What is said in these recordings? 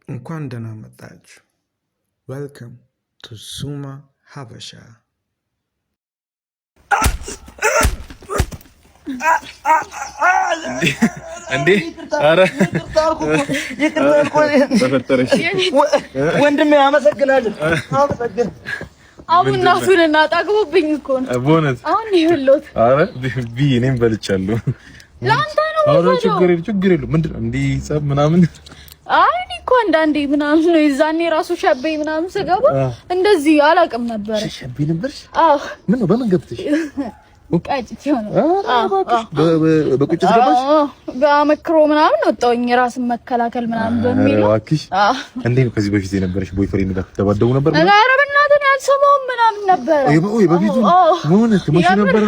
እንኳን ደህና መጣችሁ። ዌልካም ቱ ሱማ ሀበሻ። እንዴ አረ ወንድሜ አመሰግናለሁ። አሁን እናቱን እናጣግቦብኝ እኮ ነው ቦነት አሁን ይኸውልህ። አረ ቢ እኔም በልቻለሁ። ላንተ ነው። አረ ችግር የለውም። ምንድነው እንዴ ጸብ ምናምን? አይ እኔ እኮ አንዳንዴ ምናምን ነው የዛኔ ራሱ ሸቤ ምናምን ስገባ እንደዚህ አላውቅም ነበር። ሸቤ ነበርሽ? አዎ። ምን ነው በምን ገብተሽ? ቃጭት ነው። በቁጭት ገባሽ? በአመክሮ ምናምን ወጣሁኝ ራስን መከላከል ምናምን በሚል። እባክሽ እንዴ ነው ከዚህ በፊት የነበረሽ ቦይፍሬንድ ጋር ተባደቡ ነበር? ኧረ በእናትህ ያልሰማሁም ምናምን ነበር። ወይ በፊቱ ምን ትመሽ ነበር?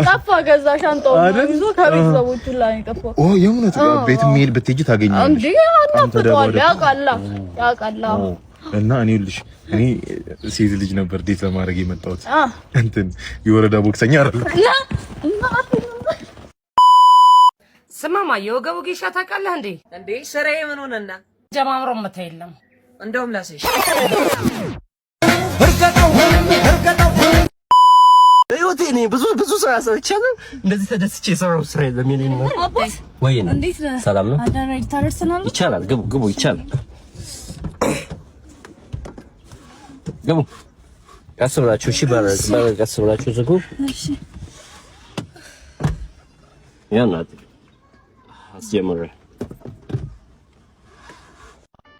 ጠፋ ገዛ ሻንጣው ይዞ ከቤተሰቦቹ ላይ ጠፋ። የእውነት ቤት የሚሄድ ብትሄጂ ታገኛለሽ እንዴ? አናፍቀዋል ያውቃል። እና እኔ ሴት ልጅ ነበር ዴት ለማድረግ የመጣሁት። እንትን የወረዳ ቦክሰኛ አይደለም። ስማማ የወገቡ ጌሻ ታውቃለህ እንዴ? እንዴ ስራዬ ምን ሆነና ጀማምሮ መታ የለም እንደውም ላስሽ በህይወቴ እኔ ብዙ ስራ ሰርቻለሁ። እንደዚህ ተደስቼ የሰራው ስራ የለም። የኔ ነው ወይ ነው? እንዴት ነህ? ሰላም ነው? አዳራጅ ታደርሰናል? ይቻላል። ግቡ ይቻላል። ግቡ። ቀስ ብላችሁ እሺ፣ ቀስ ብላችሁ ዝጉ። እሺ ያናት አስጀምረ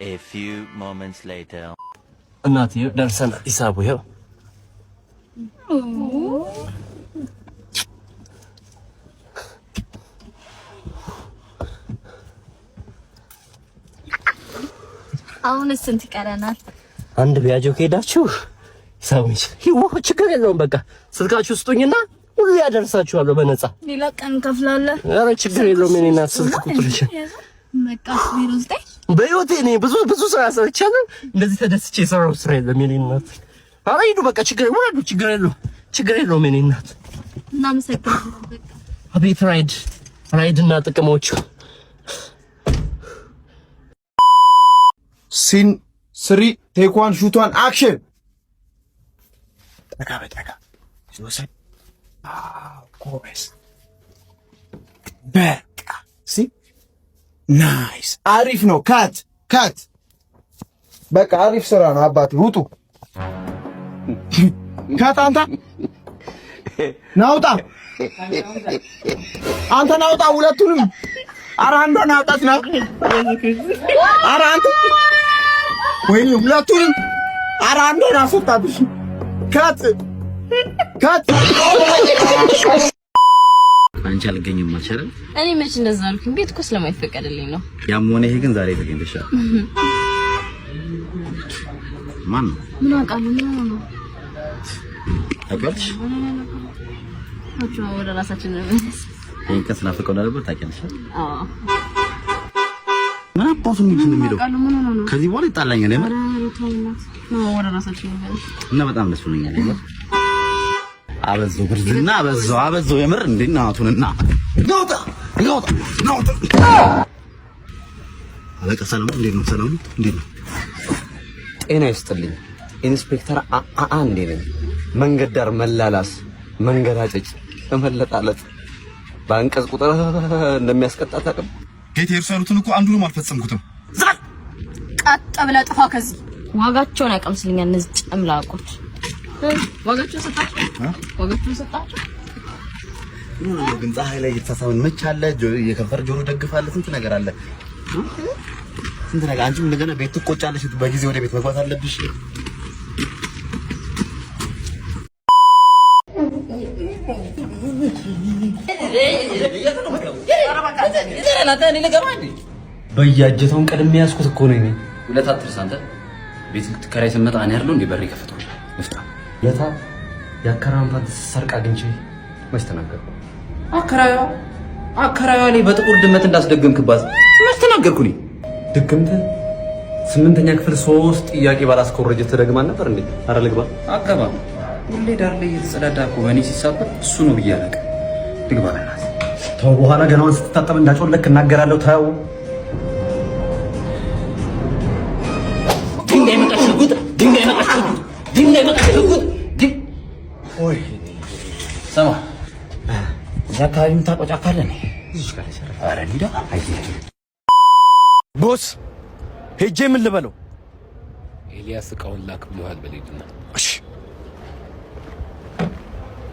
A few moments later. እናት ደርሰናል። ሂሳቡ ይኸው። አሁንስ ስንት ይቀረናል? አንድ ቢያጆ ከሄዳችሁ ሂሳቡን ችግር የለውም። በቃ ስልካችሁ ስጡኝና ሁሉ ያደርሳችኋለሁ በነፃ። ሌላ ቀን ከፍላለህ? ኧረ ችግር የለውም። የኔ እናት ስልክ ቁጥርሽ በቃ ቢሮ ስጠኝ። በህይወቴ እኔ ብዙ ስራ ሰርቻለሁ። እንደዚህ ተደስቼ የሰራው ስራ የለም። የኔ እናት ኧረ ሂዱ በቃ ችግር የለውም። የኔ እናት እናመሰግናለን። በቃ አቤት ራይድ እና ጥቅሞቹ። ሲን 3 ቴክ 1 ሹት 1 አክሽን። ጠጋ ይወሰድ። ኮርስ በቃ ሲ ናይስ፣ አሪፍ ነው። ካት በቃ አሪፍ ስራ ነው። አባቴ ውጡ። ካታንታ ናውጣ፣ አንተ ናውጣ ሁለቱንም። ኧረ አንዷን አውጣት ነው። ኧረ አንተ ወይኔ ሁለቱንም። ኧረ አንዷን አስወጣብሽ። ካት አንቺ አልገኝም ማቸረን። እኔ መች እንደዛ አልኩኝ? ቤት እኮ ስለማይፈቀድልኝ ነው። ያም ሆነ ይሄ ግን ዛሬ ተገኝተሻል። ማን ነው? ምን አውቃለሁ? ምን ነው ታውቂያለሽ? ወደ ራሳችን ነው። ይሄን ከስናፈቀው ነበር ታውቂያለሽ? አዎ። ምን አባቱ ነው የሚለው? ከዚህ በኋላ ይጣላኛል የምር። ወደ ራሳችን ነው እና በጣም ደስ ብሎኛል የምር። አበዛው ብርዝና አበዛው የምር። እንዴ እናቱንና ናውጣ አለቃ ሰላም ነው? እንዴት ነው? ሰላም ነው? እንዴት ነው? ጤና ይስጥልኝ። ኢንስፔክተር አንዴ ነኝ። መንገድ ዳር መላላስ፣ መንገራጨጭ፣ መለጣለጥ በአንቀጽ ቁጥር እንደሚያስቀጣ ታውቅም? ጌታ የርሳሉትን እኮ አንዱንም አልፈጸምኩትም። ቀጥ ብለህ ጥፋ ከዚህ። ዋጋቸውን ያቀምስልኛል እነዚህ ጨምላቆች። ዋጋቸውን ሰጣቸው። ነው ግን ፀሐይ ላይ የተሳሳውን መች አለ፣ የከንፈር ጆሮ ደግፋለ፣ ስንት ነገር አለ። ስንት ነገር አንቺም እንደገና ቤት ትቆጫለሽ። በጊዜ ወደ ቤት መግባት አለብሽ። በያጀተውን ቀድሜ ያዝኩት እኮ ነው። ሁለት አትርስ አንተ። ቤት ልትከራይ ስመጣ እኔ አይደለሁ እንዴ በሬ ከፈተው ልፍታ ለታ ያከራን ፓንት ሰርቃ አግኝቼ መች ተናገርኩ? አከራዩ ላይ በጥቁር ድመት እንዳስደገምክባት መች ተናገርኩኝ? ድግምት 8ኛ ክፍል 3 ጥያቄ ባላስኮረጀ ተደግማን ነበር እንዴ? አረ ልግባ አገባ ሁሌ ዳር ላይ የተጸዳዳ እኮ በእኔ ሲሳበር እሱ ነው ብዬ አለቀ። ልግባ ናት። ተው፣ በኋላ ገናውን ስትታጠብ እንዳጮለክ እናገራለሁ። ተው ድንጋይ መጣ። ኦይ ሰማ እዛ አካባቢ የምታውቀው ጫካ አለ ነው? እዚህ ጋር ይሰራል። ኧረ እንሂዳ። ቦስ ሄጄ ምን ልበለው? ኤልያስ እቃውን ላክ ብሎሃል በሌድና። እሺ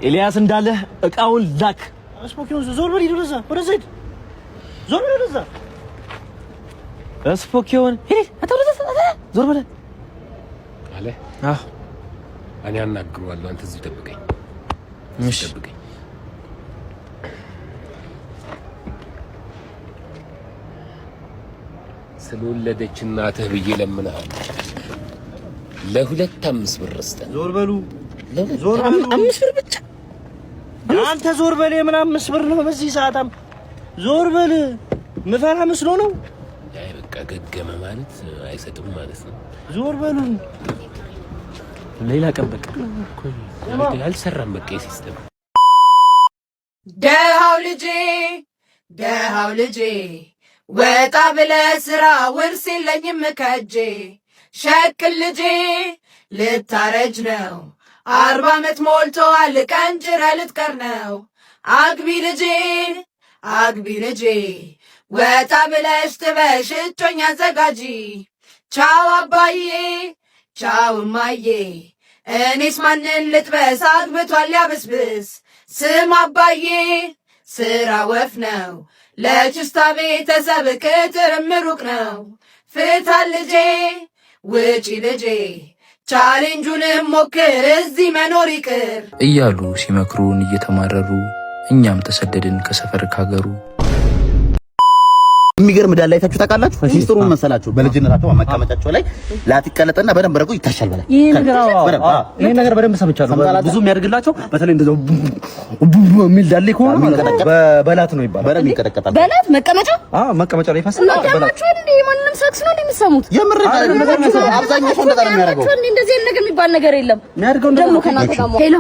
ኤልያስ እንዳለ እቃውን ላክ። ስፖኪውን ዞር በል ወደዛ፣ ወደዛ ሂድ፣ ዞር በል ወደዛ። ስፖኪውን ሂድ፣ ዞር በል አለ። አዎ እኔ አናግረዋለሁ፣ አንተ እዚህ ጠብቀኝ። እሺ ጠብቀኝ። ስለወለደች እናትህ ብዬ ለምንሃለሁ። ለ2 5 ብር ስጠን። ዞር በሉ፣ ዞር በሉ። 5 ብር ብቻ አንተ ዞር በል። ምን 5 ብር ነው በዚህ ሰዓታም? ዞር በል። ምፈራ መስሎ ነው። አይ በቃ ገገመ ማለት አይሰጥም ማለት ነው። ዞር በሉ። ሌላ ቀን በቃ ያልሰራም በቃ ሲስተም። ደሃው ልጄ ወጣ ብለህ ስራ ውርስ የለኝም ከጄ። ሸክል ልጄ ልታረጅ ነው 40 ዓመት ሞልቶሃል ቀንጭረ ልትቀር ነው። አግቢ ልጄ ወጣ ብለሽ ጥበሽ እጮኛ አዘጋጂ። ቻው አባዬ ቻው እማዬ እኔስ ማንን ልጥበስ አግብቷል ያብስብስ። ስም አባዬ ስራ ወፍ ነው ለችስታ ቤተሰብ ክትርም ሩቅ ነው። ፍታ ልጄ ውጪ ልጄ ቻሌንጁንም ሞክር እዚህ መኖር ይቅር እያሉ ሲመክሩን እየተማረሩ እኛም ተሰደድን ከሰፈር ካገሩ። የሚገርም ዳላ አይታችሁ ታውቃላችሁ? ሚስጥሩ መሰላችሁ? በልጅነታቸው መቀመጫቸው ላይ ላትቀለጠና በደንብ ረቁ ይታሻል በላይ። ይሄ ነገር በደንብ ሰምቻለሁ። ብዙ የሚያድግላቸው በተለይ እንደዛው የሚል ዳሌ ከሆነ በበላት ነው ይባላል። በደንብ ይቀጠቀጣል። በላት መቀመጫ? መቀመጫ ላይ ይፈስና በላት። እንዴ ማንንም ሳክስ ነው እንደምትሰሙት? የምር አብዛኛው ሰው እንደዛ ነው የሚያደርገው። እንደዚህ አይነት ነገር የሚባል ነገር የለም። የሚያድገው ደግሞ ከናንተ ጋር ሄሎ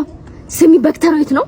ስሚ በክተራዊት ነው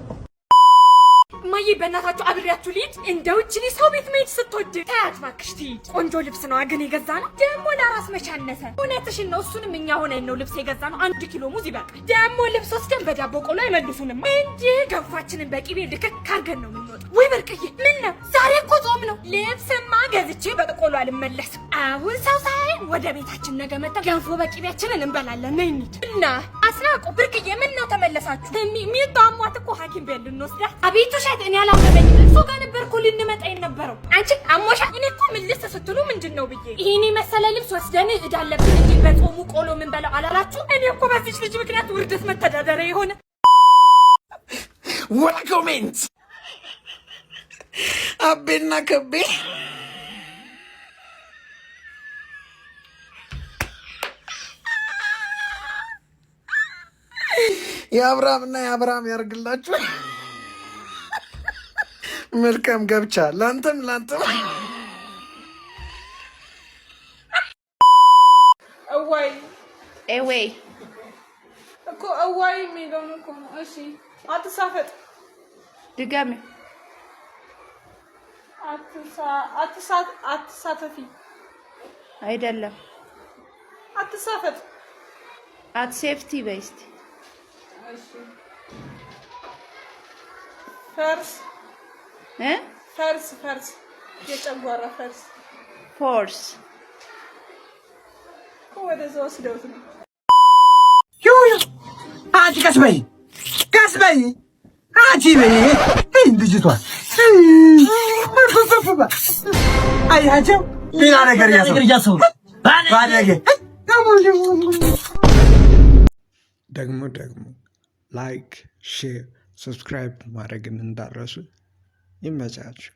ማዬ በእናታችሁ አብሬያችሁ ልሂድ። እንደው እቺ ሰው ቤት መሄድ ስትወድ ታያት እባክሽ ትሂድ። ቆንጆ ልብስ ነው ግን የገዛ ነው ደግሞ ለራስ መቻነሰ። እውነትሽን ነው። እሱንም እኛ ሆነን ነው ልብስ የገዛ ነው። 1 ኪሎ ሙዝ ይበቃል። ደግሞ ልብስ ወስደን በዳቦ ቆሎ አይመልሱንም እንጂ ገንፋችንን በቂቤ ልክክ አድርገን ነው የምንወጣው። ወይ በርቅዬ ምን ነው ዛሬ እኮ ጾም ነው። ልብስማ ገዝቼ በቆሎ አልመለስም። አሁን ሰው ሳይ ወደ ቤታችን ነገ መጣ ገንፎ በቂቤያችንን እንበላለን። ነይ እንሂድ እና አስናቁ ብርቅዬ ምን ነው ተመለሳችሁ? ሚጣሟት እኮ ሐኪም ቤት ልንወስዳት። አቤቱ እኔ አላመመኝ እሱ ጋር ነበርኩ ልንመጣ የነበረው። አንቺ አሞሻ እኔ እኮ ምን ልስ ስትሉ ምንድነው ብዬ ይሄኔ መሰለ ልብስ ወስደን እዳለብን እንጂ በጾሙ ቆሎ ምን በለው አላላችሁ? እኔ እኮ በዚች ልጅ ምክንያት ውርደት መተዳደሪያ የሆነ ወላ ኮሜንት አቤና ከቤ የአብርሃምና የአብርሃም ያርግላችሁ። መልካም ገብቻ ላንተም እዋይ ኤዌይ እኮ እዋይ የሚለው እኮ ነው። እሺ አትሳፈጥ ድጋሚ አትሳተፊ አይደለም አትሳፈጥ አት ሴፍቲ ቤስት እሺ ፈርስ ፈርስ የጨጓራ ፈርስ ፎርስ ወደዛ ወስደውት ነው። አንቺ ቀስ በይ አንቺ በይ ልጅቷ አያቸው ሌላ ነገር እያሰቡ ደግሞ ላይክ ሼር ሰብስክራይብ ማድረግን እንዳረሱ ይመቻችሁ።